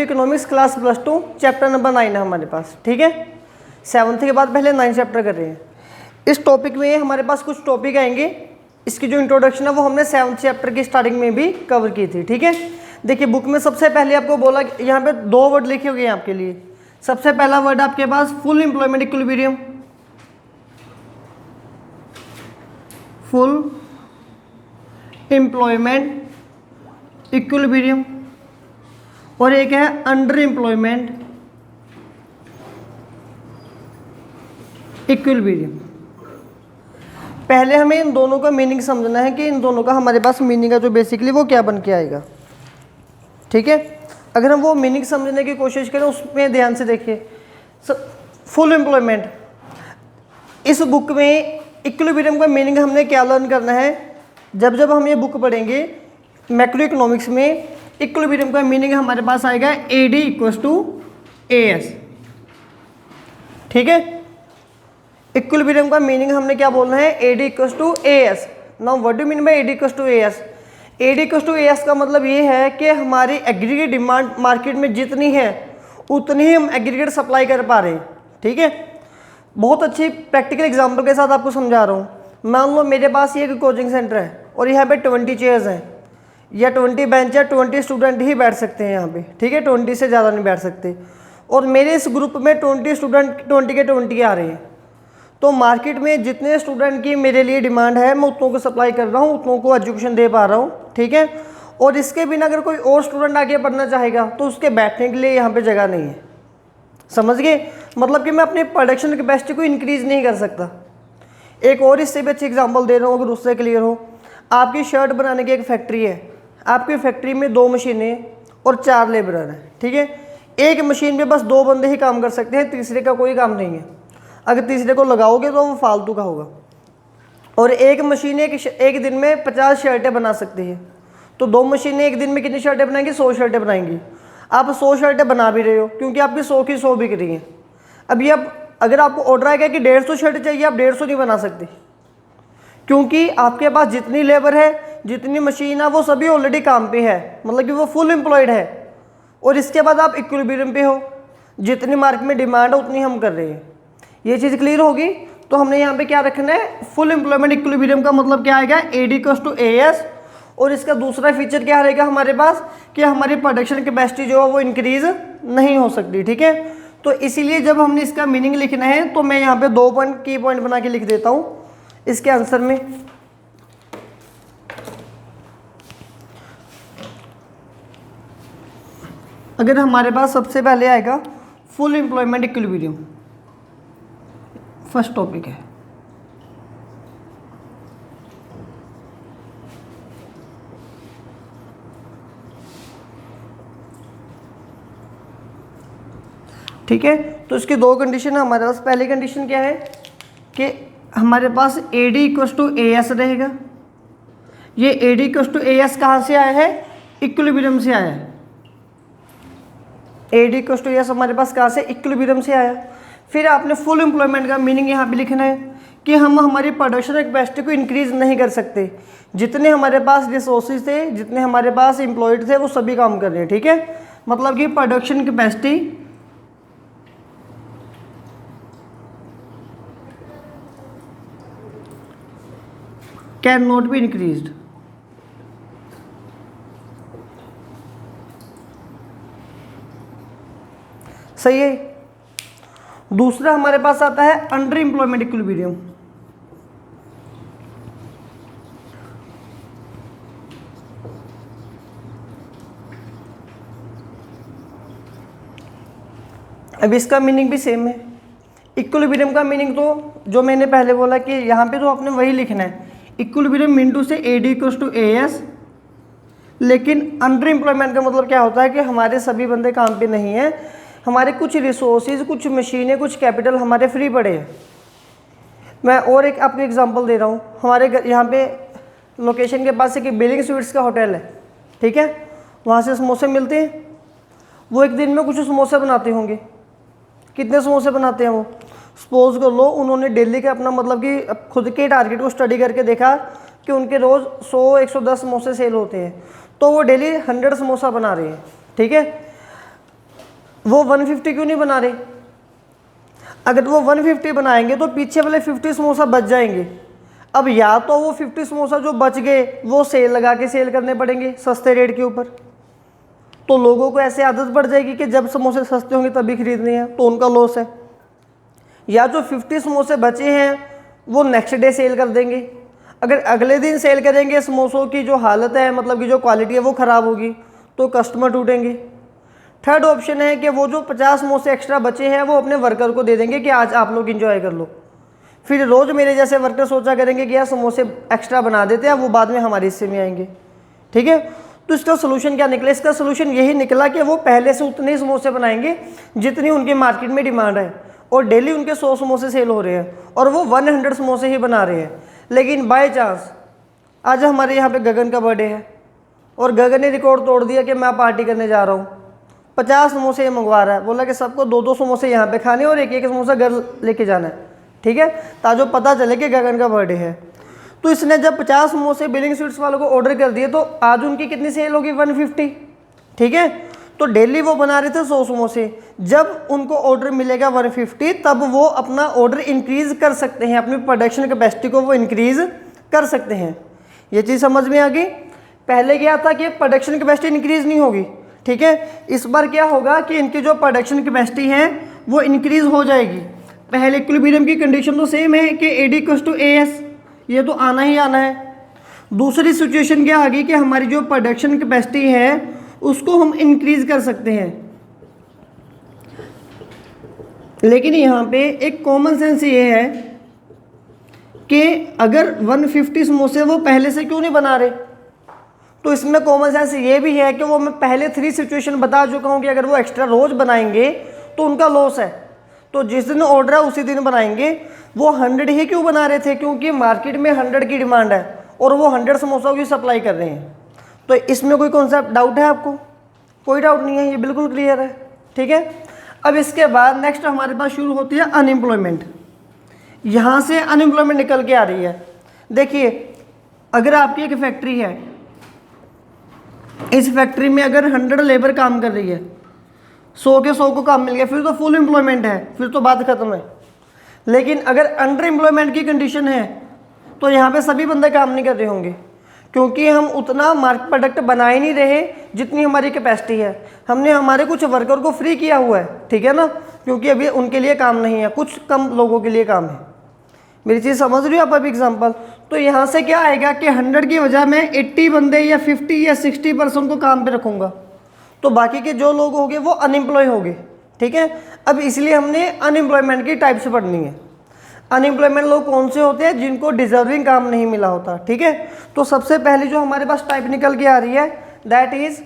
Economics class +2 chapter number 9 है हमारे पास, ठीक है। 7th के बाद पहले 9 चैप्टर कर रहे हैं। इस टॉपिक में हमारे पास कुछ टॉपिक आएंगे, इसकी जो इंट्रोडक्शन है वो हमने 7th चैप्टर की स्टार्टिंग में भी कवर की थी, ठीक है। देखिए बुक में सबसे पहले आपको बोला, यहाँ पे 2 वर्ड लिखे हुए हैं आपके लिए। सबसे पहला वर्ड आपके पास full employment equilibrium, full employment equilibrium, और एक है अंडर एम्प्लॉयमेंट इक्विलिब्रियम। पहले हमें इन दोनों का मीनिंग समझना है कि इन दोनों का हमारे पास मीनिंग है जो बेसिकली वो क्या बन के आएगा, ठीक है। अगर हम वो मीनिंग समझने की कोशिश करें उसमें ध्यान से देखिए। फुल एम्प्लॉयमेंट, इस बुक में इक्विलिब्रियम का मीनिंग हमने क्या लर्न करना है, जब जब हम ये बुक पढ़ेंगे मैक्रो इकोनॉमिक्स में इक्विलिब्रियम का मीनिंग हमारे पास आएगा AD = AS, ठीक है। इक्विलिब्रियम का मीनिंग हमने क्या बोलना है, AD = AS। Now what do mean bye AD = AS? AD = AS का मतलब ये है कि हमारी एग्रीगेट डिमांड मार्केट में जितनी है उतनी ही हम एग्रीगेट सप्लाई कर पा रहे हैं, ठीक है। बहुत अच्छी प्रैक्टिकल एग्जांपल के साथ आपको समझा रहा हूँ। मान लो मेरे पास ये एक कोचिंग सेंटर है और यहाँ पे 20 चेयर्स हैं या 20 बेंच है, 20 स्टूडेंट ही बैठ सकते हैं यहाँ पे, ठीक है। 20 से ज़्यादा नहीं बैठ सकते। और मेरे इस ग्रुप में 20 स्टूडेंट 20 के 20 आ रहे हैं, तो मार्केट में जितने स्टूडेंट की मेरे लिए डिमांड है मैं उतनों को सप्लाई कर रहा हूँ, उतनों को एजुकेशन दे पा रहा हूँ, ठीक है। और इसके बिना अगर कोई और स्टूडेंट आगे पढ़ना चाहेगा तो उसके बैठने के लिए यहाँ पे जगह नहीं है, समझ गए। मतलब कि मैं अपनी प्रोडक्शन कैपेसिटी को इंक्रीज नहीं कर सकता। एक और इससे भी अच्छी एग्जांपल दे रहा हूँ अगर उससे क्लियर हो। आपकी शर्ट बनाने की एक फैक्ट्री है, आपकी फैक्ट्री में 2 मशीनें और 4 लेबरर हैं, ठीक है। एक मशीन पे बस 2 बंदे ही काम कर सकते हैं, तीसरे का कोई काम नहीं है। अगर तीसरे को लगाओगे तो वो फालतू का होगा। और एक मशीन एक दिन में 50 शर्टें बना सकती है, तो 2 मशीनें एक दिन में कितनी शर्टें बनाएंगी, 100 शर्टें बनाएंगी। आप 100 शर्टें बना भी रहे हो क्योंकि आपकी 100 की 100 बिक रही हैं। अभी अब अगर आपको ऑर्डर आएगा कि 150 शर्ट चाहिए, आप 150 नहीं बना सकते क्योंकि आपके पास जितनी लेबर है, जितनी मशीन है, वो सभी ऑलरेडी काम पे है, मतलब कि वो फुल एम्प्लॉयड है। और इसके बाद आप इक्विलिब्रियम पे हो, जितनी मार्केट में डिमांड है उतनी हम कर रहे हैं। ये चीज़ क्लियर होगी। तो हमने यहाँ पे क्या रखना है, फुल एम्प्लॉयमेंट इक्विलिब्रियम का मतलब क्या आएगा, AD = AS। और इसका दूसरा फीचर क्या रहेगा हमारे पास कि हमारी प्रोडक्शन कैपेसिटी जो है वो इंक्रीज नहीं हो सकती, ठीक है। तो इसीलिए जब हमने इसका मीनिंग लिखना है तो मैं यहाँ पे 2 की पॉइंट बना के लिख देता हूँ इसके आंसर में। अगर हमारे पास सबसे पहले आएगा full employment equilibrium, first topic है। ठीक है, तो इसकी 2 कंडीशन है हमारे पास। पहली कंडीशन क्या है कि हमारे पास AD = AS रहेगा। ये AD = AS कहाँ से आया है, इक्विलिब्रियम से आया है। AD = AS हमारे पास कहाँ से, इक्विलिब्रियम से आया। फिर आपने फुल एम्प्लॉयमेंट का मीनिंग यहाँ पे लिखना है कि हम हमारी प्रोडक्शन कैपेसिटी को इंक्रीज नहीं कर सकते। जितने हमारे पास रिसोर्सेज थे, जितने हमारे पास एम्प्लॉयड थे, वो सभी काम कर रहे हैं, ठीक है। मतलब कि production capacity can not be increased. सही है। दूसरा हमारे पास आता है अंडर एम्प्लॉयमेंट इक्विलिब्रियम। अब इसका मीनिंग भी सेम है। इक्विलिब्रियम का मीनिंग तो जो मैंने पहले बोला कि यहाँ पे तो आपने वही लिखना है, इक्विलिब्रियम मीन से AD = AS। लेकिन अंडर एम्प्लॉयमेंट का मतलब क्या होता है कि हमारे सभी बंदे काम पे नहीं हैं, हमारे कुछ रिसोर्सेज, कुछ मशीनें, कुछ कैपिटल हमारे फ्री पड़े हैं। मैं और एक आपको एग्जांपल दे रहा हूँ। हमारे यहाँ पे लोकेशन के पास एक बिलिंग स्वीट्स का होटल है, ठीक है। वहाँ से समोसे मिलते हैं। वो एक दिन में कुछ समोसे बनाते होंगे। कितने समोसे बनाते हैं वो, सपोज कर लो उन्होंने डेली का अपना मतलब कि खुद के टारगेट को स्टडी करके देखा कि उनके रोज़ 100-110 समोसे सेल होते हैं, तो वो डेली 100 समोसा बना रहे हैं, ठीक है। वो 150 क्यों नहीं बना रहे? अगर वो 150 बनाएंगे तो पीछे वाले 50 समोसा बच जाएंगे। अब या तो वो 50 समोसा जो बच गए वो सेल लगा के सेल करने पड़ेंगे सस्ते रेट के ऊपर, तो लोगों को ऐसे आदत पड़ जाएगी कि जब समोसे सस्ते होंगे तभी खरीदने हैं, तो उनका लॉस है। या जो 50 समोसे बचे हैं वो नेक्स्ट डे सेल कर देंगे। अगर अगले दिन सेल करेंगे, समोसों की जो हालत है, मतलब की जो क्वालिटी है वो ख़राब होगी, तो कस्टमर टूटेंगे। थर्ड ऑप्शन है कि वो जो 50 समोसे एक्स्ट्रा बचे हैं वो अपने वर्कर को दे देंगे कि आज आप लोग इंजॉय कर लो। फिर रोज़ मेरे जैसे वर्कर सोचा करेंगे कि यार समोसे एक्स्ट्रा बना देते हैं, वो बाद में हमारे हिस्से में आएंगे। ठीक है, तो इसका सोल्यूशन क्या निकला? इसका सोल्यूशन यही निकला कि वो पहले से उतने ही समोसे बनाएंगे जितनी उनकी मार्केट में डिमांड है, और डेली उनके 100 समोसे सेल हो रहे हैं और वो 100 समोसे ही बना रहे हैं। लेकिन बाय चांस आज हमारे यहाँ पे गगन का बर्थडे है और गगन ने रिकॉर्ड तोड़ दिया कि मैं पार्टी करने जा रहा हूँ, 50 समोसे ये मंगवा रहा है, बोला कि सबको 2-2 समोसे यहाँ पे खाने और 1-1 समोसा घर लेके जाना है। ठीक है, ताकि पता चले कि गगन का बर्थडे है। तो इसने जब 50 समोसे बिलिंग स्वीट्स वालों को ऑर्डर कर दिए तो आज उनकी कितनी सेल होगी? 150। ठीक है, तो डेली वो बना रहे थे 100 समोसे, जब उनको ऑर्डर मिलेगा 150 तब वो अपना ऑर्डर इंक्रीज कर सकते हैं, अपनी प्रोडक्शन कैपेसिटी को वो इंक्रीज कर सकते हैं। ये चीज़ समझ में आ गई? पहले क्या था कि प्रोडक्शन कैपेसिटी इंक्रीज नहीं होगी। ठीक है, इस बार क्या होगा कि इनकी जो प्रोडक्शन कैपेसिटी है वो इंक्रीज हो जाएगी। पहले इक्विलिब्रियम की कंडीशन तो सेम है कि AD = AS, ये तो आना ही आना है। दूसरी सिचुएशन क्या आ गई कि हमारी जो प्रोडक्शन कैपेसिटी है उसको हम इंक्रीज कर सकते हैं। लेकिन यहाँ पे एक कॉमन सेंस ये है कि अगर 150 समोसे वो पहले से क्यों नहीं बना रहे, तो इसमें कॉमन सेंस ये भी है कि वो मैं पहले 3 सिचुएशन बता चुका हूँ कि अगर वो एक्स्ट्रा रोज बनाएंगे तो उनका लॉस है, तो जिस दिन ऑर्डर है उसी दिन बनाएंगे। वो 100 ही क्यों बना रहे थे? क्योंकि मार्केट में 100 की डिमांड है और वो 100 समोसों की सप्लाई कर रहे हैं। तो इसमें कोई कॉन्सेप्ट डाउट है आपको? कोई डाउट नहीं है, ये बिल्कुल क्लियर है। ठीक है, अब इसके बाद नेक्स्ट हमारे पास शुरू होती है अनएम्प्लॉयमेंट। यहाँ से अनएम्प्लॉयमेंट निकल के आ रही है। देखिए, अगर आपकी एक फैक्ट्री है, इस फैक्ट्री में अगर 100 लेबर काम कर रही है, 100 के 100 को काम मिल गया, फिर तो फुल एम्प्लॉयमेंट है, फिर तो बात खत्म है। लेकिन अगर अंडर एम्प्लॉयमेंट की कंडीशन है तो यहाँ पे सभी बंदे काम नहीं कर रहे होंगे, क्योंकि हम उतना मार्केट प्रोडक्ट बना ही नहीं रहे जितनी हमारी कैपेसिटी है। हमने हमारे कुछ वर्कर को फ्री किया हुआ है, ठीक है ना, क्योंकि अभी उनके लिए काम नहीं है, कुछ कम लोगों के लिए काम है। मेरी चीज़ समझ रही हो आप? अभी एग्जांपल, तो यहाँ से क्या आएगा कि 100 की वजह मैं 80 बंदे या 50 या 60% को काम पे रखूँगा, तो बाकी के जो लोग होंगे वो अनएम्प्लॉय होंगे। ठीक है, अब इसलिए हमने अनएम्प्लॉयमेंट की टाइप से पढ़नी है। अनएम्प्लॉयमेंट लोग कौन से होते हैं? जिनको डिजर्विंग काम नहीं मिला होता। ठीक है, तो सबसे पहले जो हमारे पास टाइप निकल के आ रही है दैट इज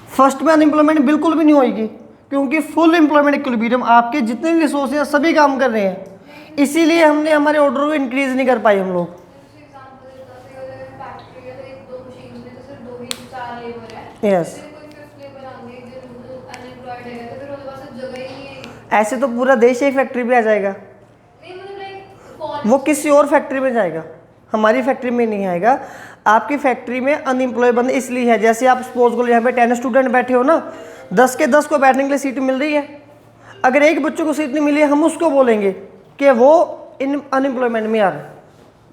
फर्स्ट में अनएम्प्लॉयमेंट बिल्कुल भी नहीं होगी, क्योंकि फुल एम्प्लॉयमेंट इक्विलिब्रियम, आपके जितने भी रिसोर्स हैं सभी काम कर रहे हैं, इसीलिए हमने हमारे ऑर्डर को इंक्रीज नहीं कर पाए हम लोग। यस, ऐसे तो पूरा देश एक फैक्ट्री पे आ जाएगा, वो किसी और फैक्ट्री में जाएगा, हमारी फैक्ट्री में नहीं आएगा। आपकी फैक्ट्री में अनएम्प्लॉय बंद इसलिए है, जैसे आप सपोज करो यहाँ पे 10 स्टूडेंट बैठे हो ना, 10 के 10 को बैठने के लिए सीट मिल रही है, अगर एक बच्चों को सीट नहीं मिली है हम उसको बोलेंगे कि वो इन अनएम्प्लॉयमेंट में आ रहा है,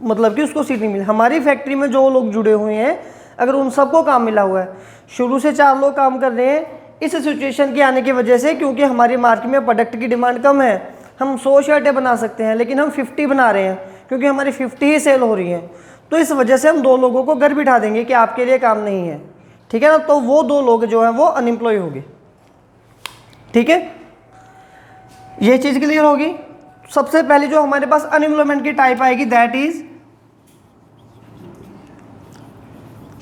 मतलब कि उसको सीट नहीं मिली। हमारी फैक्ट्री में जो लोग जुड़े हुए हैं अगर उन सबको काम मिला हुआ है, शुरू से 4 लोग काम कर रहे हैं, इस सिचुएशन के आने की वजह से, क्योंकि हमारी मार्केट में प्रोडक्ट की डिमांड कम है, हम 100 शर्टें बना सकते हैं लेकिन हम 50 बना रहे हैं क्योंकि हमारी 50 ही सेल हो रही हैं, तो इस वजह से हम 2 लोगों को घर बिठा देंगे कि आपके लिए काम नहीं है। ठीक है ना, तो वो 2 लोग जो हैं वो अनएम्प्लॉय होंगे। ठीक है, ये चीज़ क्लियर होगी। सबसे पहले जो हमारे पास अनएम्प्लॉयमेंट की टाइप आएगी दैट इज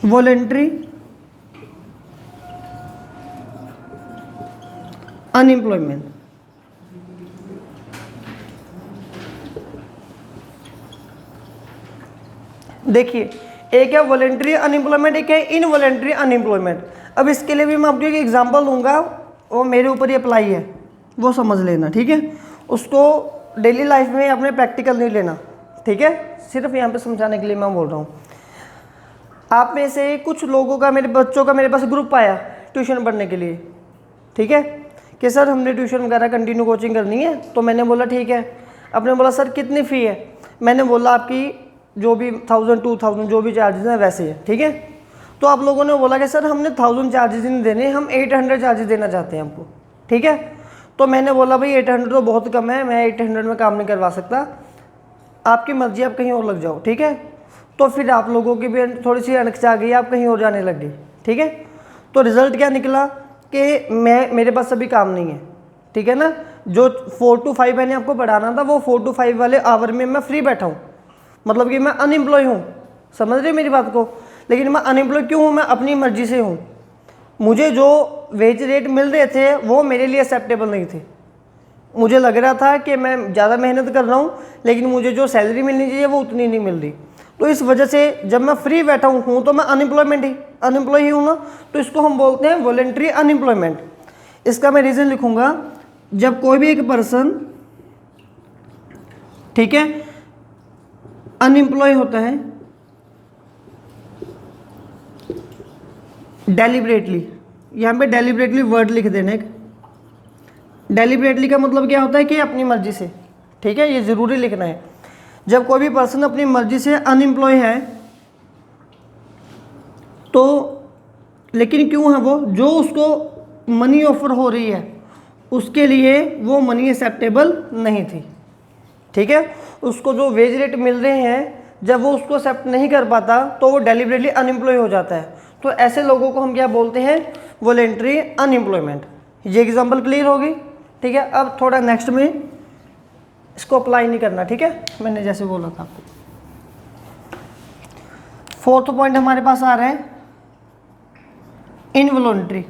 वॉलेंट्री अनएम्प्लॉयमेंट। देखिए, एक है वॉलेंट्री अनएम्प्लॉयमेंट, एक है इनवॉलेंट्री अनएम्प्लॉयमेंट। अब इसके लिए भी मैं आपको एक एग्जांपल दूंगा, वो मेरे ऊपर ही अप्लाई है, वो समझ लेना। ठीक है, उसको डेली लाइफ में अपने प्रैक्टिकल नहीं लेना। ठीक है, सिर्फ यहाँ पे समझाने के लिए मैं बोल रहा हूँ। आप में से कुछ लोगों का, मेरे बच्चों का मेरे पास ग्रुप आया ट्यूशन पढ़ने के लिए, ठीक है, कि सर हमने ट्यूशन वगैरह कंटिन्यू कोचिंग करनी है। तो मैंने बोला ठीक है। आपने बोला सर कितनी फ़ी है? मैंने बोला आपकी जो भी 1000 2000 जो भी चार्जेस हैं वैसे है, ठीक है। तो आप लोगों ने बोला कि सर हमने 1000 चार्जेस नहीं देने, हम 800 चार्जेस देना चाहते हैं आपको, ठीक है। तो मैंने बोला भाई 800 तो बहुत कम है, मैं 800 में काम नहीं करवा सकता, आपकी मर्जी, आप कहीं और लग जाओ, ठीक है। तो फिर आप लोगों की भी थोड़ी सी अनक्स आ गई, आप कहीं और जाने लग गए, ठीक है। तो रिज़ल्ट क्या निकला कि मेरे पास अभी काम नहीं है, ठीक है ना। जो 4 to 5 मैंने आपको पढ़ाना था वो 4 to 5 वाले आवर में मैं फ्री बैठा हूँ, मतलब कि मैं अनएम्प्लॉय हूँ, समझ रहे मेरी बात को। लेकिन मैं अनएम्प्लॉय क्यों हूँ? मैं अपनी मर्जी से हूँ। मुझे जो वेज रेट मिल रहे थे वो मेरे लिए एक्सेप्टेबल नहीं थे। मुझे लग रहा था कि मैं ज़्यादा मेहनत कर रहा हूँ लेकिन मुझे जो सैलरी मिलनी चाहिए वो उतनी नहीं मिल रही। तो इस वजह से जब मैं फ्री बैठा हूँ तो मैं अनएम्प्लॉय ही हूँ ना, तो इसको हम बोलते हैं वॉलंटरी अनएम्प्लॉयमेंट। इसका मैं रीज़न लिखूँगा, जब कोई भी एक पर्सन, ठीक है, अनएम्प्लॉय होता है डेलिबरेटली, यहाँ पे डेलिबरेटली वर्ड लिख देना एक। डेलिबरेटली का मतलब क्या होता है कि अपनी मर्जी से, ठीक है, ये ज़रूरी लिखना है। जब कोई भी पर्सन अपनी मर्जी से अनएम्प्लॉय है तो, लेकिन क्यों है वो, जो उसको मनी ऑफर हो रही है उसके लिए वो मनी एक्सेप्टेबल नहीं थी, ठीक है। उसको जो वेज रेट मिल रहे हैं जब वो उसको एक्सेप्ट नहीं कर पाता तो वो डेलिबरेटली अनएम्प्लॉय हो जाता है। तो ऐसे लोगों को हम क्या बोलते हैं? Voluntary unemployment. ये एग्जांपल क्लियर होगी, ठीक है। अब थोड़ा नेक्स्ट में इसको अप्लाई नहीं करना, ठीक है, मैंने जैसे बोला था आपको। 4th पॉइंट हमारे पास आ रहा है इनवॉलंटरी।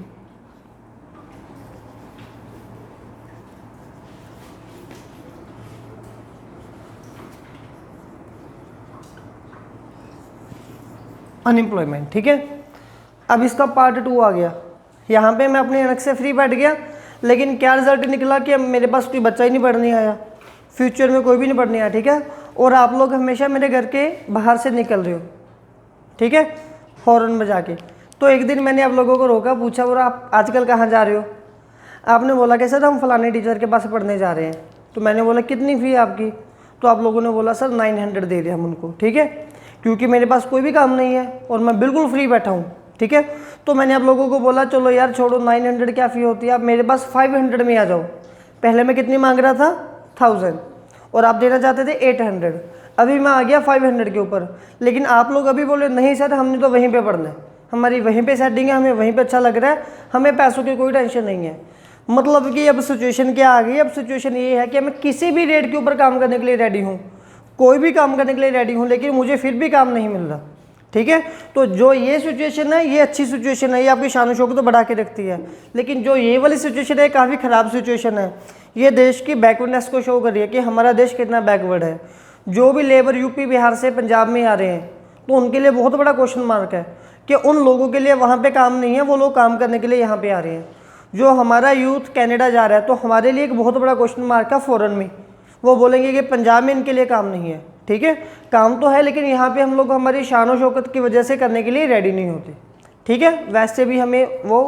अनएम्प्लॉयमेंट, ठीक है। अब इसका पार्ट 2 आ गया। यहाँ पे मैं अपने अलग से फ्री बैठ गया, लेकिन क्या रिजल्ट निकला कि अब मेरे पास कोई बच्चा ही नहीं पढ़ने आया, फ्यूचर में कोई भी नहीं पढ़ने आया, ठीक है। और आप लोग हमेशा मेरे घर के बाहर से निकल रहे हो, ठीक है, हॉर्न बजा के। तो एक दिन मैंने आप लोगों को रोका, पूछा और आप आजकल कहाँ जा रहे हो? आपने बोला कि सर हम फलाने टीचर के पास पढ़ने जा रहे हैं। तो मैंने बोला कितनी फ़ी है आपकी? तो आप लोगों ने बोला सर 900 दे दें हम उनको, ठीक है, क्योंकि मेरे पास कोई भी काम नहीं है और मैं बिल्कुल फ्री बैठा हूँ, ठीक है। तो मैंने आप लोगों को बोला चलो यार छोड़ो, 900 क्या फ़ी होती है, आप मेरे पास 500 में आ जाओ। पहले मैं कितनी मांग रहा था? 1000, और आप देना चाहते थे 800। अभी मैं आ गया 500 के ऊपर। लेकिन आप लोग अभी बोले नहीं सर हमने तो वहीं पे पढ़ना है, हमारी वहीं पे सेटिंग है, हमें वहीं पे अच्छा लग रहा है, हमें पैसों की कोई टेंशन नहीं है। मतलब कि अब सिचुएशन क्या आ गई? अब सिचुएशन ये है कि मैं किसी भी रेट के ऊपर काम करने के लिए रेडी हूँ, कोई भी काम करने के लिए रेडी हूँ, लेकिन मुझे फिर भी काम नहीं मिल रहा, ठीक है। तो जो ये सिचुएशन है ये अच्छी सिचुएशन है, ये आपकी शान शौकत तो बढ़ा के रखती है। लेकिन जो ये वाली सिचुएशन है काफ़ी ख़राब सिचुएशन है। ये देश की बैकवर्डनेस को शो कर रही है कि हमारा देश कितना बैकवर्ड है। जो भी लेबर यूपी बिहार से पंजाब में आ रहे हैं तो उनके लिए बहुत बड़ा क्वेश्चन मार्क है कि उन लोगों के लिए वहाँ पे काम नहीं है, वो लोग काम करने के लिए यहाँ पे आ रहे हैं। जो हमारा यूथ कनाडा जा रहा है तो हमारे लिए एक बहुत बड़ा क्वेश्चन मार्क है फॉरेन में। वो बोलेंगे कि पंजाब में इनके लिए काम नहीं है, ठीक है, काम तो है लेकिन यहाँ पे हम लोग हमारी शान और शौकत की वजह से करने के लिए रेडी नहीं होते, ठीक है। वैसे भी हमें वो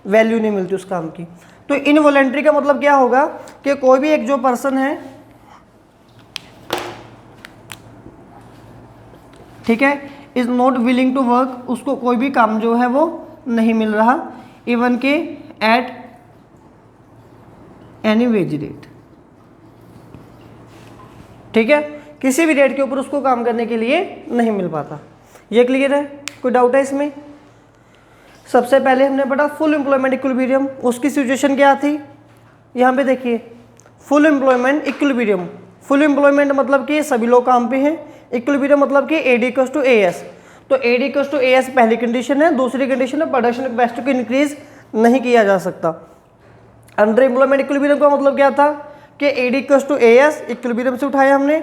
वैल्यू नहीं मिलती उस काम की। तो इनवॉलंटरी का मतलब क्या होगा कि कोई भी एक जो पर्सन है, ठीक है, is not willing to work, उसको कोई भी काम जो है वो नहीं मिल रहा, इवन के एट एनी वेज रेट, ठीक है, किसी भी रेट के ऊपर उसको काम करने के लिए नहीं मिल पाता। ये क्लियर है? कोई डाउट है इसमें? सबसे पहले हमने पढ़ा फुल एम्प्लॉयमेंट इक्विलिब्रियम, उसकी सिचुएशन क्या थी? यहाँ पे देखिए, full employment equilibrium. Full employment मतलब कि सभी लोग काम पे हैं, इक्विलिब्रियम मतलब कि AD इक्वल्स टू AS। तो AD इक्वल्स टू AS पहली कंडीशन है। दूसरी कंडीशन है प्रोडक्शन कैपेसिटी को इंक्रीज नहीं किया जा सकता। अंडर एम्प्लॉयमेंट इक्विलिब्रियम का मतलब क्या था कि AD equals to AS equilibrium से उठाया हमने।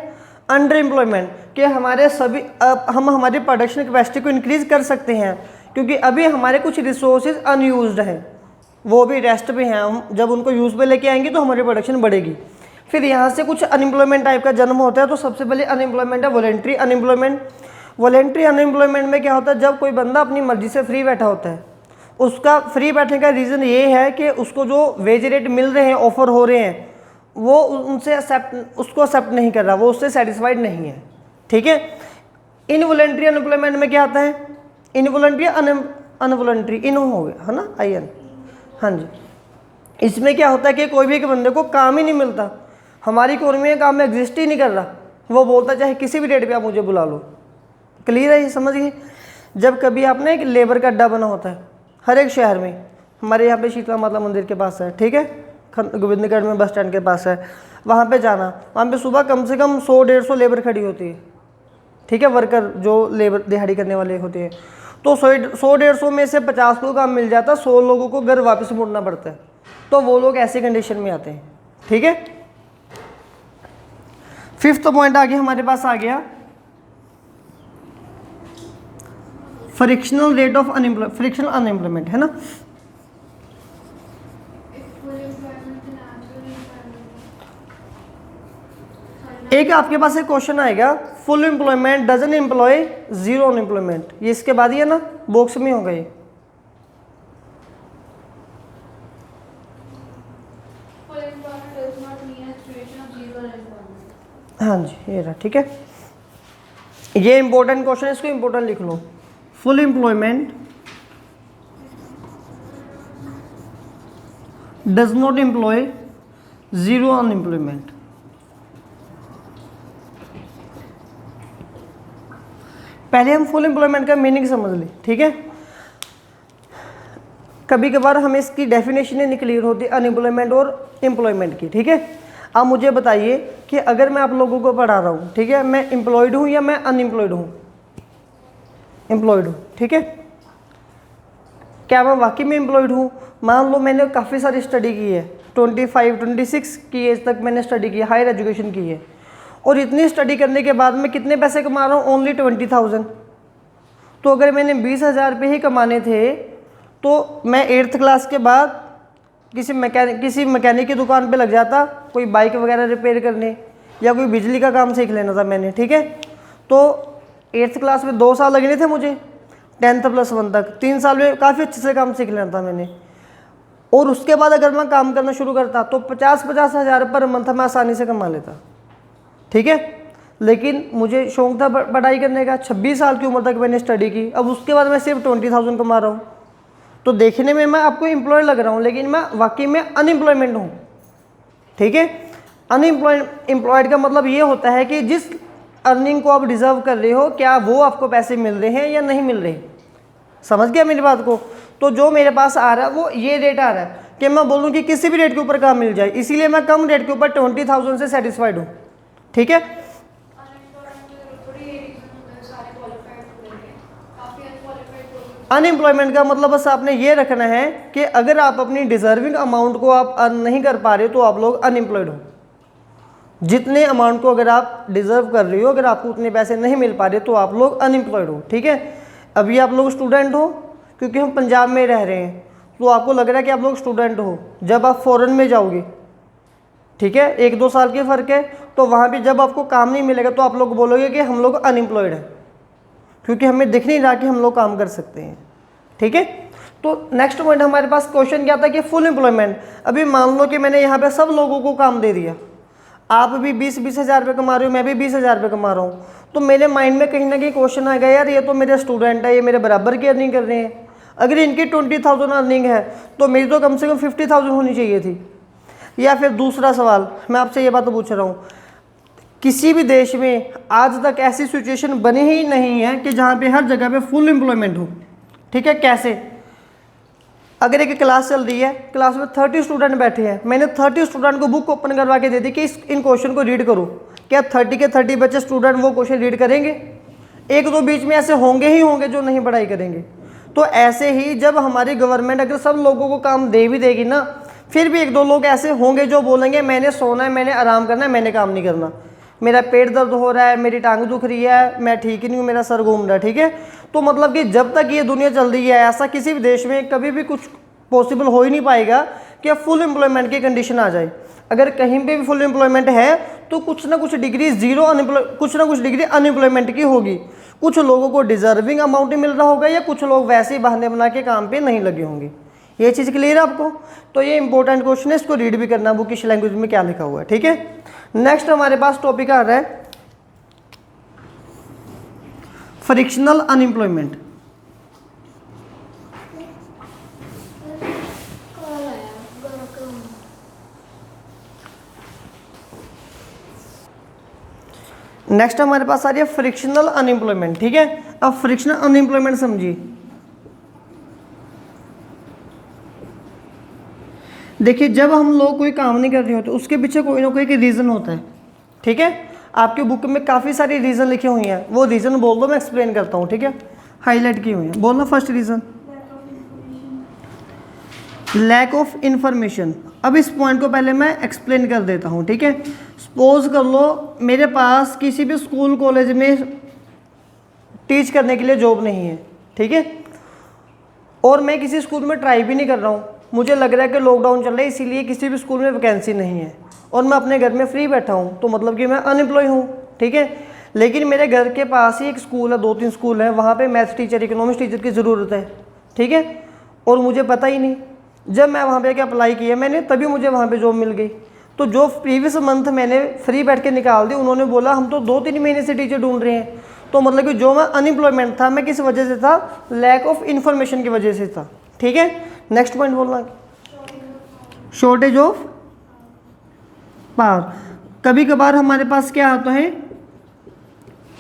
अंडर एम्प्लॉयमेंट कि हमारे सभी हम हमारी प्रोडक्शन कैपेसिटी को इंक्रीज कर सकते हैं क्योंकि अभी हमारे कुछ रिसोर्सेज अनयूज्ड हैं, वो भी रेस्ट पे हैं, हम जब उनको यूज़ पे लेके आएंगे तो हमारी प्रोडक्शन बढ़ेगी। फिर यहाँ से कुछ अनएम्प्लॉयमेंट टाइप का जन्म होता है। तो सबसे पहले अनएम्प्लॉयमेंट है वॉलंटरी अनएम्प्लॉयमेंट। वॉलंटरी अनएम्प्लॉयमेंट में क्या होता है? जब कोई बंदा अपनी मर्जी से फ्री बैठा होता है, उसका फ्री बैठने का रीज़न ये है कि उसको जो वेज रेट मिल रहे हैं, ऑफर हो रहे हैं, वो उनसे उसको एक्सेप्ट नहीं कर रहा, वो उससे सेटिस्फाइड नहीं है। ठीक है। इनवॉलंटरी अनएम्प्लॉयमेंट में क्या आता है? इनवॉलंटरी अनवॉलंटरी, इन हो गया है ना, IN। हाँ जी। इसमें क्या होता है कि कोई भी एक बंदे को काम ही नहीं मिलता, हमारी इकोनॉमी में काम एग्जिस्ट ही नहीं कर रहा, वो बोलता चाहे किसी भी डेट पे आप मुझे बुला लो। क्लियर है ये, समझ गए? जब कभी आपने एक लेबर का अड्डा बना होता है हर एक शहर में, हमारे यहाँ पे शीतला माता मंदिर के पास है, ठीक है, गोविंदगढ़ में बस स्टैंड के पास है, वहाँ पे जाना, वहाँ पे सुबह कम से कम 100-150 लेबर खड़ी होती है, ठीक है, वर्कर जो लेबर दिहाड़ी करने वाले होते हैं। तो 100-150 में से 50 को काम मिल जाता, 100 लोगों को घर वापस मुड़ना पड़ता है, तो वो लोग ऐसी कंडीशन में आते हैं। ठीक है। 5th पॉइंट आगे हमारे पास आ गया, frictional rate of frictional unemployment, है ना। एक आपके पास एक क्वेश्चन आएगा, full employment doesn't employ zero unemployment, ये इसके बाद ही है ना, बॉक्स में होगा ये। हाँ जी, ये रहा। ठीक है, ये इंपॉर्टेंट क्वेश्चन है, इसको इंपॉर्टेंट लिख लो। Full employment does not employ zero unemployment. पहले हम फुल एम्प्लॉयमेंट का मीनिंग समझ लें। ठीक है, कभी कभार हमें इसकी डेफिनेशन नहीं क्लियर होती अनएम्प्लॉयमेंट और एम्प्लॉयमेंट की। ठीक है, आप मुझे बताइए कि अगर मैं आप लोगों को पढ़ा रहा हूँ, ठीक है, मैं एम्प्लॉयड हूँ या मैं अनएम्प्लॉयड हूँ? एम्प्लॉयड हूँ। ठीक है, क्या मैं वाकई में एम्प्लॉयड हूँ? मान लो मैंने काफ़ी सारी स्टडी की है, 25-26 की एज तक मैंने स्टडी की है, हायर एजुकेशन की है, और इतनी स्टडी करने के बाद मैं कितने पैसे कमा रहा हूँ? ओनली 20,000। तो अगर मैंने 20,000 रुपये ही कमाने थे तो मैं 8th क्लास के बाद किसी मैकेनिक की दुकान पे लग जाता, कोई बाइक वगैरह रिपेयर करने, या कोई बिजली का काम सीख लेना था मैंने। ठीक है, तो 8th क्लास में 2 साल लगने थे मुझे, 10th + 1 तक 3 साल में काफ़ी अच्छे से काम सीख लेना था मैंने। और उसके बाद अगर मैं काम करना शुरू करता तो 50-50 हज़ार पर मंथ मैं आसानी से कमा लेता। ठीक है, लेकिन मुझे शौक था पढ़ाई करने का, 26 साल की उम्र तक मैंने स्टडी की, अब उसके बाद मैं सिर्फ 20,000 कमा रहा हूँ। तो देखने में मैं आपको एम्प्लॉय लग रहा हूँ, लेकिन मैं वाकई में अनएम्प्लॉयमेंट हूँ। ठीक है, एम्प्लॉयड का मतलब ये होता है कि जिस अर्निंग को आप डिजर्व कर रहे हो, क्या वो आपको पैसे मिल रहे हैं या नहीं मिल रहे। समझ गया मेरी बात को? तो जो मेरे पास आ रहा है वो ये रेट आ रहा है कि मैं बोलूँ कि किसी भी रेट के ऊपर काम मिल जाए, इसीलिए मैं कम रेट के ऊपर 20,000 से सेटिस्फाइड हूँ। ठीक है, अनएम्प्लॉयमेंट का मतलब बस आपने ये रखना है कि अगर आप अपनी डिजर्विंग अमाउंट को आप अर्न नहीं कर पा रहे हो तो आप लोग अनएम्प्लॉयड हो। जितने अमाउंट को अगर आप डिजर्व कर रहे हो, अगर आपको उतने पैसे नहीं मिल पा रहे तो आप लोग अनएम्प्लॉयड हो। ठीक है, अभी आप लोग स्टूडेंट हो, क्योंकि हम पंजाब में रह रहे हैं तो आपको लग रहा है कि आप लोग स्टूडेंट हो। जब आप फॉरेन में जाओगे, ठीक है, 1-2 साल के फ़र्क है, तो वहाँ पे जब आपको काम नहीं मिलेगा तो आप लोग बोलोगे कि हम लोग अनएम्प्लॉयड हैं, क्योंकि हमें दिख नहीं रहा कि हम लोग काम कर सकते हैं। ठीक है, तो नेक्स्ट पॉइंट हमारे पास क्वेश्चन क्या था कि फुल एम्प्लॉयमेंट। अभी मान लो कि मैंने यहाँ पे सब लोगों को काम दे दिया, आप भी 20-20 हज़ार रुपये कमा रहे हो, मैं भी 20 हज़ार रुपये कमा रहा हूँ, तो मेरे माइंड में कहीं ना कहीं क्वेश्चन आ गया, यार ये तो मेरे स्टूडेंट है, ये मेरे बराबर की अर्निंग कर रहे हैं, अगर इनकी 20,000 अर्निंग है तो मेरी तो कम से कम 50,000 होनी चाहिए थी। या फिर दूसरा सवाल, मैं आपसे ये बात पूछ रहा हूँ, किसी भी देश में आज तक ऐसी सिचुएशन बनी ही नहीं है कि जहाँ पे हर जगह पे फुल एम्प्लॉयमेंट हो। ठीक है, कैसे? अगर एक क्लास चल रही है, क्लास में 30 स्टूडेंट बैठे हैं, मैंने 30 स्टूडेंट को बुक ओपन करवा के दे दी कि इन क्वेश्चन को रीड करो, क्या 30 के 30 बच्चे स्टूडेंट वो क्वेश्चन रीड करेंगे? 1-2 बीच में ऐसे होंगे ही होंगे जो नहीं पढ़ाई करेंगे। तो ऐसे ही जब हमारी गवर्नमेंट अगर सब लोगों को काम दे भी देगी ना, फिर भी 1-2 लोग ऐसे होंगे जो बोलेंगे मैंने सोना है, मैंने आराम करना है, मैंने काम नहीं करना, मेरा पेट दर्द हो रहा है, मेरी टांग दुख रही है, मैं ठीक ही नहीं हूँ, मेरा सर घूम रहा है। ठीक है, तो मतलब कि जब तक ये दुनिया चल रही है, ऐसा किसी भी देश में कभी भी कुछ पॉसिबल हो ही नहीं पाएगा कि फुल एम्प्लॉयमेंट की कंडीशन आ जाए। अगर कहीं पे भी फुल एम्प्लॉयमेंट है तो कुछ ना कुछ डिग्री कुछ ना कुछ डिग्री अनएम्प्लॉयमेंट की होगी। कुछ लोगों को डिजर्विंग अमाउंट मिल रहा होगा या कुछ लोग वैसे ही बहाने बना के काम पे नहीं लगे होंगे। ये चीज़ क्लियर है आपको? तो ये इंपॉर्टेंट क्वेश्चन है, इसको रीड भी करना बुकिश लैंग्वेज में क्या लिखा हुआ है, ठीक है। नेक्स्ट हमारे पास टॉपिक आ रहा है फ्रिक्शनल अनएम्प्लॉयमेंट। नेक्स्ट हमारे पास आ रही है फ्रिक्शनल अनएम्प्लॉयमेंट, ठीक है। अब फ्रिक्शनल अनएम्प्लॉयमेंट समझिए। देखिए जब हम लोग कोई काम नहीं कर रहे होते उसके पीछे कोई ना कोई रीज़न होता है, ठीक है। आपके बुक में काफ़ी सारी रीज़न लिखे हुए हैं, वो रीज़न बोल दो, मैं एक्सप्लेन करता हूँ, ठीक है। हाईलाइट किए हुए हैं, बोलना first reason lack of information. अब इस पॉइंट को पहले मैं एक्सप्लेन कर देता हूँ, ठीक है। सपोज कर लो मेरे पास किसी भी स्कूल कॉलेज में टीच करने के लिए जॉब नहीं है, ठीक है, और मैं किसी स्कूल में ट्राई भी नहीं कर रहा हूँ। मुझे लग रहा है कि लॉकडाउन चल रहा है इसीलिए किसी भी स्कूल में वैकेंसी नहीं है और मैं अपने घर में फ्री बैठा हूँ, तो मतलब कि मैं अनएम्प्लॉय हूँ, ठीक है। लेकिन मेरे घर के पास ही एक स्कूल है, 2-3 स्कूल है, वहाँ पे मैथ्स टीचर, इकोनॉमिक्स टीचर की ज़रूरत है, ठीक है, और मुझे पता ही नहीं। जब मैं वहाँ पे अप्लाई किया मैंने तभी मुझे वहाँ पे जॉब मिल गई। तो जो प्रीवियस मंथ मैंने फ्री बैठ के निकाल दी, उन्होंने बोला हम तो 2-3 महीने से टीचर ढूंढ रहे हैं। तो मतलब कि जो मैं अनएम्प्लॉयमेंट था, मैं किस वजह से था? लैक ऑफ इन्फॉर्मेशन की वजह से था, ठीक है। नेक्स्ट पॉइंट बोलना, शॉर्टेज ऑफ पावर। कभी कभार हमारे पास क्या आता है,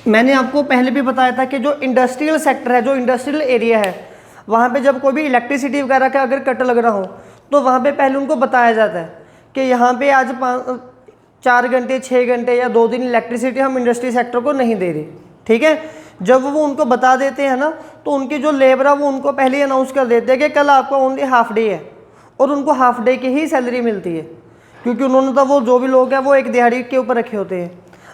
मैंने आपको पहले भी बताया था कि जो इंडस्ट्रियल सेक्टर है, जो इंडस्ट्रियल एरिया है, वहाँ पे जब कोई भी इलेक्ट्रिसिटी वगैरह का अगर कट लग रहा हो तो वहाँ पे पहले उनको बताया जाता है कि यहाँ पे आज 4 घंटे 6 घंटे या 2 दिन इलेक्ट्रिसिटी हम इंडस्ट्री सेक्टर को नहीं दे रहे, ठीक है। जब वो उनको बता देते हैं ना, तो उनकी जो लेबर है वो उनको पहले ही अनाउंस कर देते हैं कि कल आपका ओनली हाफ डे है, और उनको हाफ डे की ही सैलरी मिलती है, क्योंकि उन्होंने तो वो जो भी लोग हैं वो एक दिहाड़ी के ऊपर रखे होते हैं।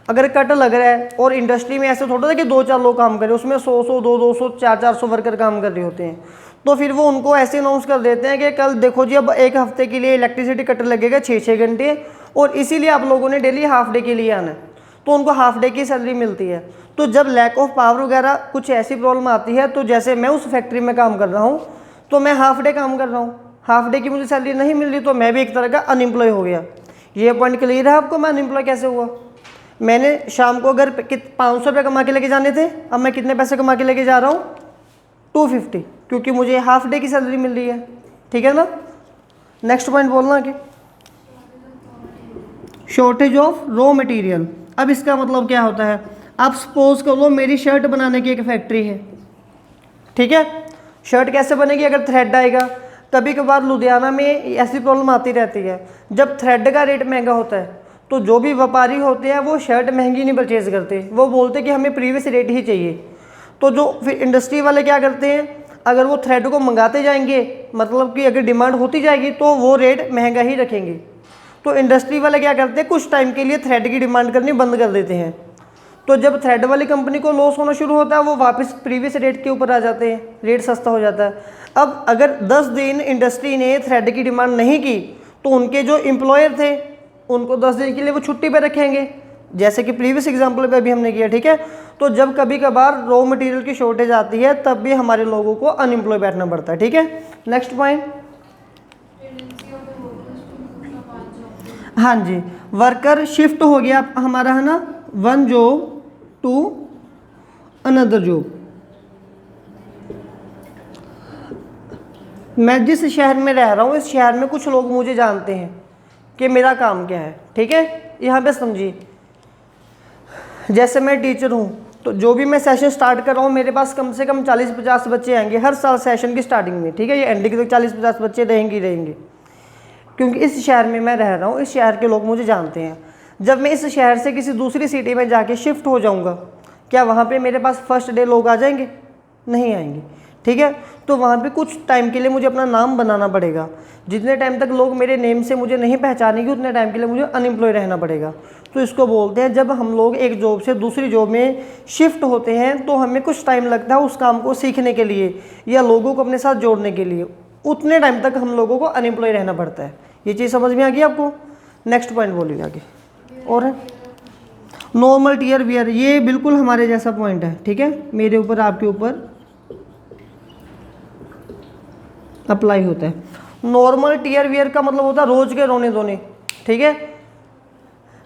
अगर कट लग रहा है, और इंडस्ट्री में ऐसे थोड़ा था कि 2-4 लोग काम कर रहे हैं, उसमें 100-100 200 400 वर्कर काम कर रहे होते हैं, तो फिर वो उनको ऐसे अनाउंस कर देते हैं कि कल देखो जी अब एक हफ्ते के लिए इलेक्ट्रिसिटी कट लगेगा 6-6 घंटे, और इसीलिए आप लोगों ने डेली हाफ डे के लिए आना है, तो उनको हाफ डे की सैलरी मिलती है। तो जब लैक ऑफ पावर वगैरह कुछ ऐसी प्रॉब्लम आती है, तो जैसे मैं उस फैक्ट्री में काम कर रहा हूँ तो मैं हाफ डे काम कर रहा हूँ, हाफ डे की मुझे सैलरी नहीं मिल रही, तो मैं भी एक तरह का अनएम्प्लॉय हो गया। ये पॉइंट क्लियर है आपको? मैं अनएम्प्लॉय कैसे हुआ? मैंने शाम को अगर 500 रुपये कमा के लेके जाने थे, अब मैं कितने पैसे कमा के लेके जा रहा हूँ? 250, क्योंकि मुझे हाफ डे की सैलरी मिल रही है, ठीक है ना। नेक्स्ट पॉइंट बोलना कि शॉर्टेज ऑफ रॉ मटेरियल। अब इसका मतलब क्या होता है? आप सपोज कर लो मेरी शर्ट बनाने की एक फैक्ट्री है, ठीक है। शर्ट कैसे बनेगी? अगर थ्रेड आएगा, कभी कभार लुधियाना में ऐसी प्रॉब्लम आती रहती है, जब थ्रेड का रेट महंगा होता है तो जो भी व्यापारी होते हैं वो शर्ट महंगी नहीं परचेज करते, वो बोलते कि हमें प्रीवियस रेट ही चाहिए। तो जो फिर इंडस्ट्री वाले क्या करते हैं, अगर वो थ्रेड को मंगाते जाएंगे, मतलब कि अगर डिमांड होती जाएगी तो वो रेट महंगा ही रखेंगे। तो इंडस्ट्री वाले क्या करते हैं, कुछ टाइम के लिए थ्रेड की डिमांड करनी बंद कर देते हैं। तो जब थ्रेड वाली कंपनी को लॉस होना शुरू होता है, वो वापस प्रीवियस रेट के ऊपर आ जाते हैं, रेट सस्ता हो जाता है। अब अगर 10 दिन इंडस्ट्री ने थ्रेड की डिमांड नहीं की, तो उनके जो एम्प्लॉयर थे उनको 10 दिन के लिए वो छुट्टी पे रखेंगे, जैसे कि प्रीवियस एग्जांपल पे अभी हमने किया, ठीक है। तो जब कभी कभार रॉ मटेरियल की शॉर्टेज आती है तब भी हमारे लोगों को अनएम्प्लॉय बैठना पड़ता है, ठीक है। नेक्स्ट पॉइंट, हाँ जी, वर्कर शिफ्ट हो गया हमारा, है ना, one job to another job. मैं जिस शहर में रह रहा हूँ, इस शहर में कुछ लोग मुझे जानते हैं कि मेरा काम क्या है, ठीक है। यहाँ पे समझिए, जैसे मैं टीचर हूँ, तो जो भी मैं सेशन स्टार्ट कर रहा हूँ, मेरे पास कम से कम 40-50 बच्चे आएंगे हर साल सेशन की स्टार्टिंग में, ठीक है। ये एंडिंग तक 40-50 बच्चे रहेंगे, क्योंकि इस शहर में मैं रह रहा हूँ, इस शहर के लोग मुझे जानते हैं। जब मैं इस शहर से किसी दूसरी सिटी में जाके शिफ्ट हो जाऊँगा, क्या वहाँ पे मेरे पास फर्स्ट डे लोग आ जाएंगे? नहीं आएंगे, ठीक है। तो वहाँ पे कुछ टाइम के लिए मुझे अपना नाम बनाना पड़ेगा। जितने टाइम तक लोग मेरे नेम से मुझे नहीं पहचानेंगे, उतने टाइम के लिए मुझे अनएम्प्लॉय रहना पड़ेगा। तो इसको बोलते हैं, जब हम लोग एक जॉब से दूसरी जॉब में शिफ्ट होते हैं तो हमें कुछ टाइम लगता है उस काम को सीखने के लिए या लोगों को अपने साथ जोड़ने के लिए, उतने टाइम तक हम लोगों को अनएम्प्लॉय रहना पड़ता है। ये चीज़ समझ में आ गई आपको? नेक्स्ट पॉइंट बोलिए आगे। और है नॉर्मल टियर वियर, ये बिल्कुल हमारे जैसा पॉइंट है, ठीक है, मेरे ऊपर आपके ऊपर अप्लाई होता है। नॉर्मल टियर वियर का मतलब होता है रोज के रोने धोने, ठीक है।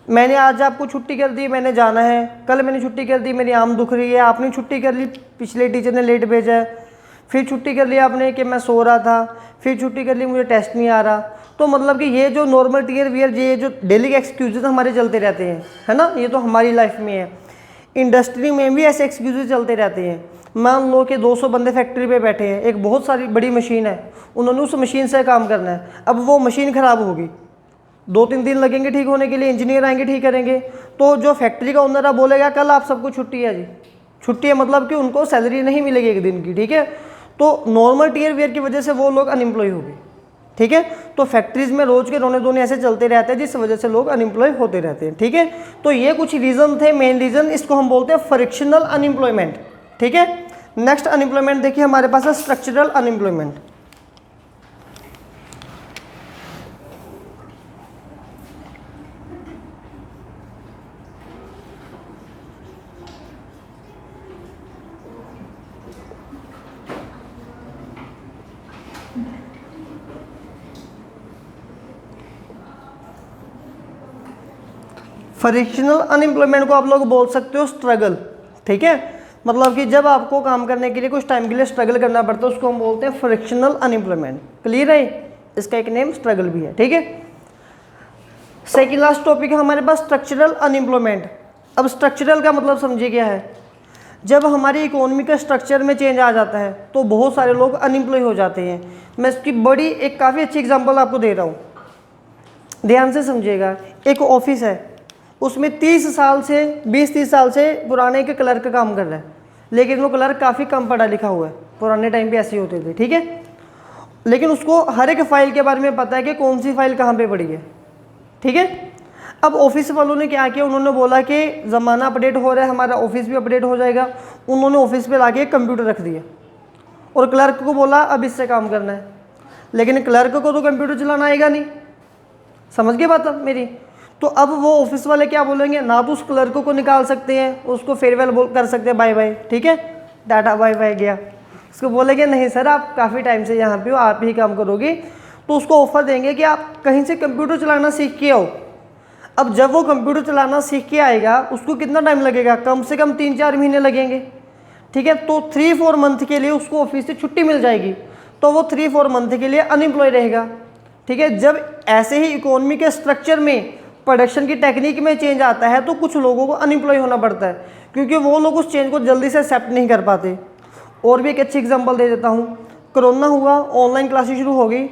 मैंने आज आपको छुट्टी कर दी, मैंने जाना है, कल मैंने छुट्टी कर दी, मेरी आम दुख रही है, आपने छुट्टी कर ली, पिछले टीचर ने लेट भेजा है, फिर छुट्टी कर ली आपने कि मैं सो रहा था, फिर छुट्टी कर ली मुझे टेस्ट नहीं आ रहा। तो मतलब कि ये जो नॉर्मल टियर वियर, ये जो डेली के एक्सक्यूजेज हमारे चलते रहते हैं, है ना, ये तो हमारी लाइफ में है। इंडस्ट्री में भी ऐसे एक्सक्यूजेज चलते रहते हैं। मान लो कि 200 बंदे फैक्ट्री पे बैठे हैं, एक बहुत सारी बड़ी मशीन है, उन्होंने उस मशीन से काम करना है। अब वो मशीन ख़राब होगी, 2-3 दिन लगेंगे ठीक होने के लिए, इंजीनियर आएंगे ठीक करेंगे। तो जो फैक्ट्री का ओनर है बोलेगा कल आप सबको छुट्टी है जी, छुट्टी है मतलब कि उनको सैलरी नहीं मिलेगी एक दिन की, ठीक है। तो नॉर्मल टियर वियर की वजह से वो लोग अनएम्प्लॉय हो गए, ठीक है। तो फैक्ट्रीज में रोज के रोने धोने ऐसे चलते रहते हैं जिस वजह से लोग अनएम्प्लॉय होते रहते हैं, ठीक है। तो ये कुछ रीज़न थे, मेन रीज़न, इसको हम बोलते हैं फ्रिक्शनल अनएम्प्लॉयमेंट, ठीक है। नेक्स्ट अनएम्प्लॉयमेंट देखिए हमारे पास है स्ट्रक्चरल अनएम्प्लॉयमेंट। फ्रिक्शनल अनएम्प्लॉयमेंट को आप लोग बोल सकते हो स्ट्रगल, ठीक है। मतलब कि जब आपको काम करने के लिए कुछ टाइम के लिए स्ट्रगल करना पड़ता है उसको हम बोलते हैं फ्रिक्शनल अनएम्प्लॉयमेंट। क्लियर है, इसका एक नेम स्ट्रगल भी है, ठीक है। सेकंड लास्ट टॉपिक है हमारे पास स्ट्रक्चरल अनएम्प्लॉयमेंट। अब स्ट्रक्चरल का मतलब समझिए क्या है। जब हमारी इकोनॉमी का स्ट्रक्चर में चेंज आ जाता है तो बहुत सारे लोग अनएम्प्लॉय हो जाते हैं। मैं इसकी बड़ी एक काफ़ी अच्छी एग्जांपल आपको दे रहा हूँ, ध्यान से समझिएगा। एक ऑफिस है, उसमें 30 साल से 20-30 साल से पुराने एक क्लर्क काम कर रहा है, लेकिन वो क्लर्क काफ़ी कम पढ़ा लिखा हुआ है, पुराने टाइम पे ऐसे ही होते थे, ठीक है। लेकिन उसको हर एक फाइल के बारे में पता है कि कौन सी फाइल कहाँ पे पड़ी है, ठीक है। अब ऑफिस वालों ने क्या किया, उन्होंने बोला कि ज़माना अपडेट हो रहा है, हमारा ऑफिस भी अपडेट हो जाएगा। उन्होंने ऑफिस पे लाके एक कंप्यूटर रख दिया और क्लर्क को बोला अब इससे काम करना है। लेकिन क्लर्क को तो कंप्यूटर चलाना आएगा नहीं, समझ गए बात अब मेरी। तो अब वो ऑफिस वाले क्या बोलेंगे, ना तो उस क्लर्क को निकाल सकते हैं, उसको फेयरवेल कर सकते हैं, बाय बाय, ठीक है, टाटा बाय बाय गया। उसको बोलेंगे नहीं सर आप काफ़ी टाइम से यहाँ पे हो, आप ही काम करोगे। तो उसको ऑफर देंगे कि आप कहीं से कंप्यूटर चलाना सीख के आओ। अब जब वो कंप्यूटर चलाना सीख के आएगा उसको कितना टाइम लगेगा, कम से कम 3-4 महीने लगेंगे, ठीक है। तो 3-4 मंथ के लिए उसको ऑफिस से छुट्टी मिल जाएगी, तो वो 3-4 मंथ के लिए अनएम्प्लॉय रहेगा, ठीक है। जब ऐसे ही इकोनॉमी के स्ट्रक्चर में प्रोडक्शन की टेक्निक में चेंज आता है तो कुछ लोगों को अनएम्प्लॉय होना पड़ता है, क्योंकि वो लोग उस चेंज को जल्दी से एक्सेप्ट नहीं कर पाते। और भी एक अच्छी एग्जांपल दे देता हूँ। कोरोना हुआ, ऑनलाइन क्लासेस शुरू हो गई।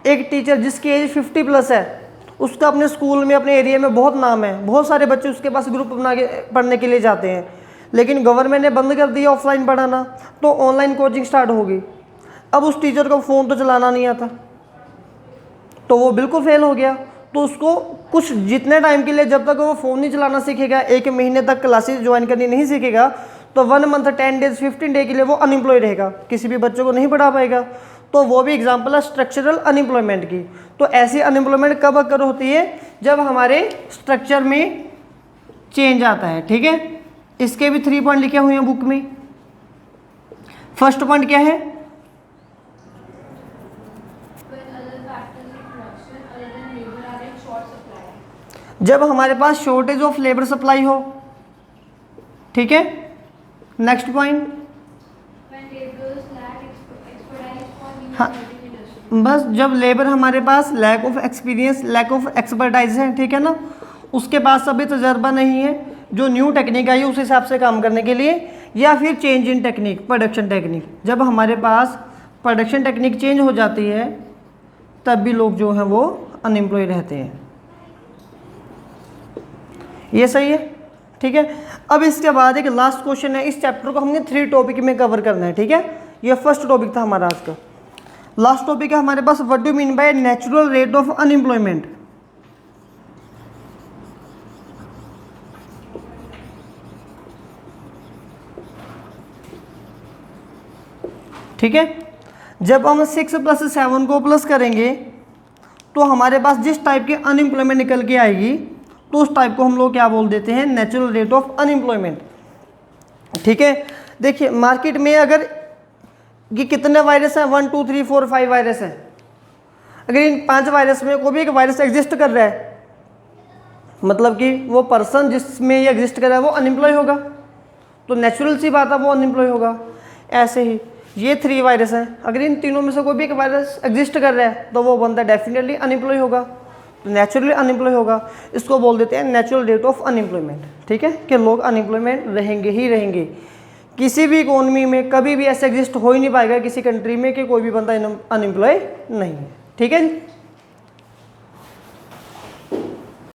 एक टीचर जिसकी एज 50+ है, उसका अपने स्कूल में अपने एरिया में बहुत नाम है, बहुत सारे बच्चे उसके पास ग्रुप बना के पढ़ने के लिए जाते हैं। लेकिन गवर्नमेंट ने बंद कर दिया ऑफलाइन पढ़ाना, तो ऑनलाइन कोचिंग स्टार्ट हो गई। अब उस टीचर को फ़ोन तो चलाना नहीं आता, तो वो बिल्कुल फेल हो गया। तो उसको कुछ जितने टाइम के लिए, जब तक वो फ़ोन नहीं चलाना सीखेगा, 1 महीने तक क्लासेस ज्वाइन करनी नहीं सीखेगा, तो 1 मंथ 10 डेज 15 डे के लिए वो अनएम्प्लॉय रहेगा, किसी भी बच्चों को नहीं पढ़ा पाएगा। तो वो भी एग्जांपल है स्ट्रक्चरल अनएम्प्लॉयमेंट की। तो ऐसी अनएम्प्लॉयमेंट कब अकर होती है, जब हमारे स्ट्रक्चर में चेंज आता है, ठीक है। इसके भी 3 पॉइंट लिखे हुए हैं बुक में। फर्स्ट पॉइंट क्या है, जब हमारे पास शॉर्टेज ऑफ लेबर सप्लाई हो, ठीक है। नेक्स्ट पॉइंट, हाँ बस जब लेबर हमारे पास lack of experience, lack of expertise है, ठीक है ना, उसके पास अभी तजर्बा नहीं है, जो न्यू टेक्निक आई उस हिसाब से काम करने के लिए, या फिर change in technique, production technique. जब हमारे पास प्रोडक्शन टेक्निक चेंज हो जाती है तब भी लोग जो हैं वो अनएम्प्लॉय रहते हैं। ये सही है, ठीक है। अब इसके बाद एक लास्ट क्वेश्चन है, इस चैप्टर को हमने 3 टॉपिक में कवर करना है, ठीक है। ये फर्स्ट टॉपिक था हमारा आज का। लास्ट टॉपिक है हमारे पास, what do mean by natural rate of unemployment. ठीक है, जब हम 6 + 7 को प्लस करेंगे तो हमारे पास जिस टाइप की अनएम्प्लॉयमेंट निकल के आएगी तो उस टाइप को हम लोग क्या बोल देते हैं, नेचुरल रेट ऑफ अनएम्प्लॉयमेंट। ठीक है, देखिए मार्केट में अगर ये कितने वायरस हैं, 1 2 3 4 5 वायरस हैं। अगर इन 5 वायरस में कोई भी एक वायरस एग्जिस्ट कर रहा है, मतलब कि वो पर्सन जिसमें ये एग्जिस्ट कर रहा है वो अनएम्प्लॉय होगा, तो नेचुरल सी बात है वो अनएम्प्लॉय होगा। ऐसे ही ये 3 वायरस हैं, अगर इन तीनों में से कोई भी एक वायरस एग्जिस्ट कर रहा है तो वो बंदा डेफिनेटली अनएम्प्लॉय होगा, तो नेचुरली अनएम्प्लॉय होगा। इसको बोल देते हैं नेचुरल रेट ऑफ अनएम्प्लॉयमेंट। ठीक है, कि लोग अनएम्प्लॉयमेंट रहेंगे ही रहेंगे। किसी भी इकोनॉमी में कभी भी ऐसा एग्जिस्ट हो ही नहीं पाएगा किसी कंट्री में कि कोई भी बंदा अनएम्प्लॉय नहीं है। ठीक है।